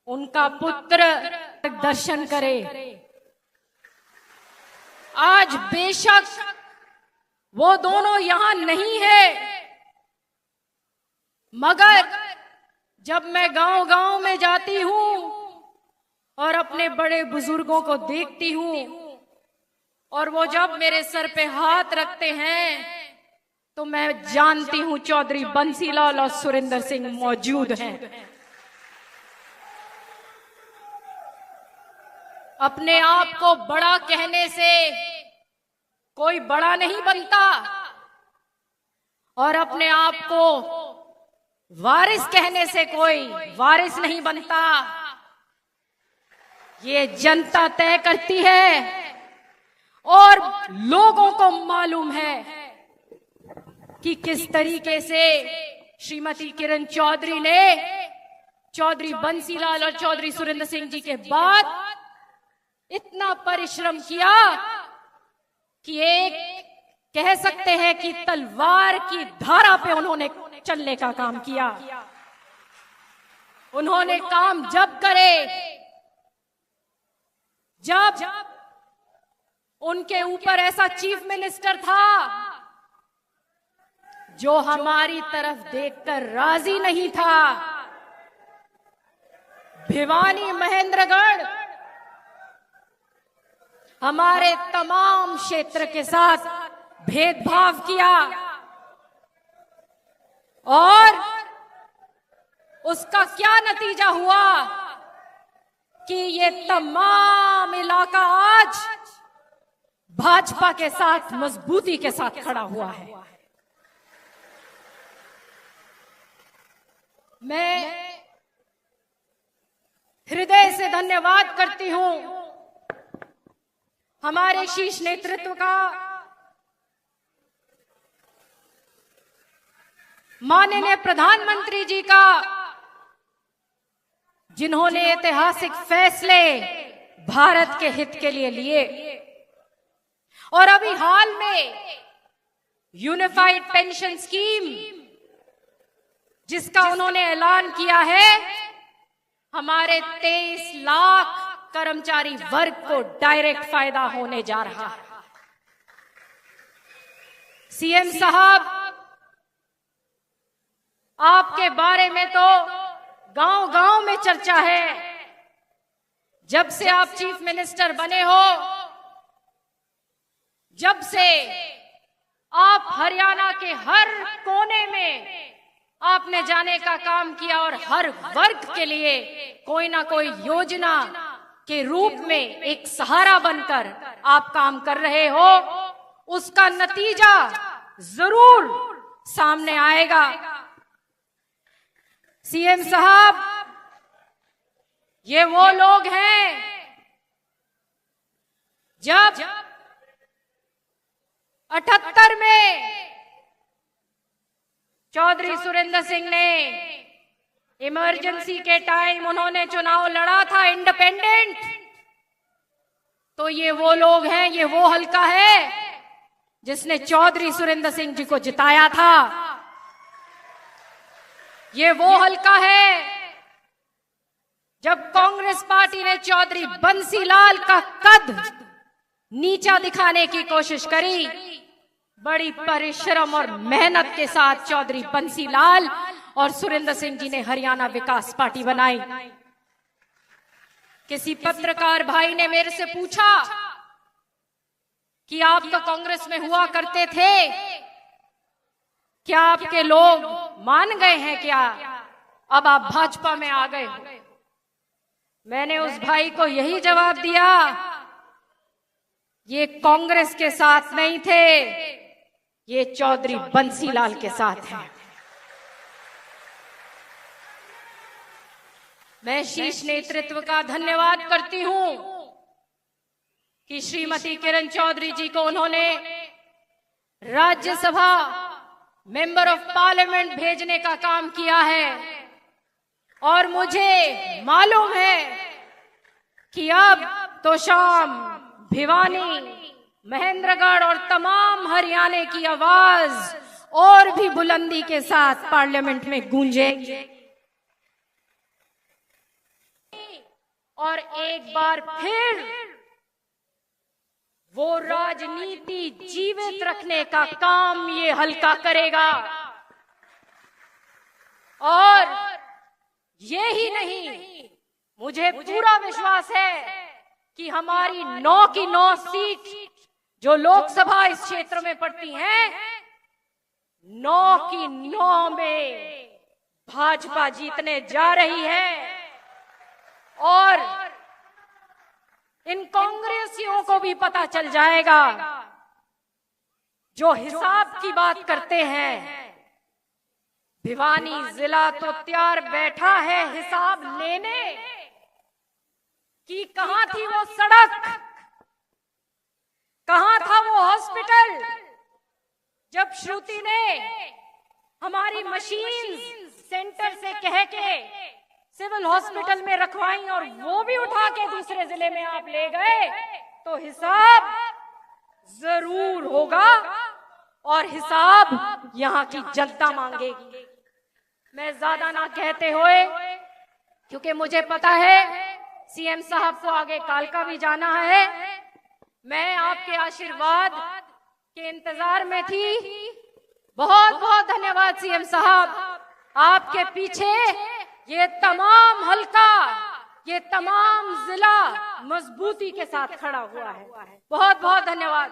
उनका पुत्र दर्शन करे। आज बेशक वो दोनों यहां नहीं है, मगर जब मैं गांव गांव में जाती हूं और अपने बड़े बुजुर्गों को देखती हूं और वो जब मेरे सर पे हाथ रखते हैं तो मैं जानती हूं चौधरी बंसीलाल और सुरेंद्र सिंह मौजूद हैं। अपने आप को बड़ा कहने से कोई बड़ा नहीं बनता और अपने आप को वारिस कहने से कोई वारिस नहीं बनता। ये जनता तय करती है और लोगों को मालूम है कि किस तरीके से श्रीमती किरण चौधरी ने चौधरी बंसीलाल और चौधरी सुरेंद्र सिंह जी के बाद इतना परिश्रम किया कि एक कह सकते हैं कि तलवार की धारा पे उन्होंने चलने का काम किया। उन्होंने काम जब करे जब उनके ऊपर ऐसा चीफ मिनिस्टर था जो हमारी तरफ देखकर राजी नहीं था। भिवानी महेंद्रगढ़ हमारे तमाम क्षेत्र के साथ भेदभाव किया और उसका क्या नतीजा हुआ कि ये तमाम इलाका आज भाजपा के साथ मजबूती के साथ खड़ा हुआ है। मैं हृदय से धन्यवाद करती हूं हमारे शीर्ष नेतृत्व का, माननीय प्रधानमंत्री जी का, जिन्होंने ऐतिहासिक फैसले भारत के हित के लिए लिए और अभी हाल में यूनिफाइड पेंशन स्कीम जिसका उन्होंने ऐलान किया है, हमारे 23 लाख कर्मचारी वर्ग को डायरेक्ट फायदा होने जा रहा है। सीएम साहब, आपके बारे में तो गांव गांव में चर्चा है। जब से आप चीफ मिनिस्टर बने हो, जब से आप हरियाणा के हर कोने में आपने जाने का काम किया और हर वर्ग के लिए कोई ना कोई योजना के रूप में एक सहारा बनकर आप काम कर रहे हो, उसका नतीजा जरूर सामने आएगा। सीएम साहब, ये वो लोग हैं जब 78 में चौधरी सुरेंद्र सिंह ने इमरजेंसी के टाइम उन्होंने चुनाव लड़ा था इंडिपेंडेंट, तो ये वो लोग हैं, ये वो हल्का है जिसने चौधरी सुरेंद्र सिंह जी को जिताया था। ये वो हल्का है जब कांग्रेस पार्टी ने चौधरी बंसीलाल का कद नीचा दिखाने की कोशिश करी। बड़ी परिश्रम और मेहनत के साथ चौधरी बंसीलाल और सुरेंद्र सिंह जी ने हरियाणा विकास पार्टी बनाई। किसी पत्रकार भाई ने मेरे से पूछा कि आप तो कांग्रेस में हुआ करते थे, क्या आपके लोग मान गए हैं क्या, अब आप भाजपा में आ गए हो? मैंने उस भाई को यही जवाब दिया, ये कांग्रेस के साथ नहीं थे, ये चौधरी बंसीलाल के साथ है। मैं शीर्ष नेतृत्व का धन्यवाद करती हूं कि श्रीमती किरण चौधरी जी को उन्होंने राज्यसभा मेंबर ऑफ पार्लियामेंट भेजने का काम किया है और मुझे मालूम है कि अब तो शाम भिवानी, महेंद्रगढ़ और तमाम हरियाणा की आवाज और भी बुलंदी के साथ पार्लियामेंट में गूंजेगी। और एक बार फिर वो राजनीति जीवित रखने का काम ये हल्का करेगा। और ये ही नहीं, मुझे पूरा विश्वास है कि हमारी 9 की 9 सीट जो लोकसभा इस क्षेत्र में पड़ती हैं, 9 की 9 में भाजपा जीतने जा रही है। और इन कांग्रेसियों को भी पता चल जाएगा, जो हिसाब की बात करते हैं। भिवानी जिला तो तैयार बैठा है हिसाब लेने कि कहां थी वो सड़क, कहां था वो हॉस्पिटल, जब श्रुति ने हमारी मशीन सेंटर से कह के सिविल हॉस्पिटल में रखवाई और वो भी उठा के दूसरे जिले में आप ले गए, तो हिसाब जरूर होगा और हिसाब यहाँ की जनता मांगेगी। मैं ज्यादा ना कहते हुए, क्योंकि मुझे पता है सीएम साहब को आगे कालका भी जाना है, मैं आपके आशीर्वाद के इंतजार में थी। बहुत बहुत धन्यवाद सीएम साहब, आपके पीछे ये तमाम हल्का, ये तमाम जिला मजबूती के साथ खड़ा हुआ है। बहुत बहुत धन्यवाद।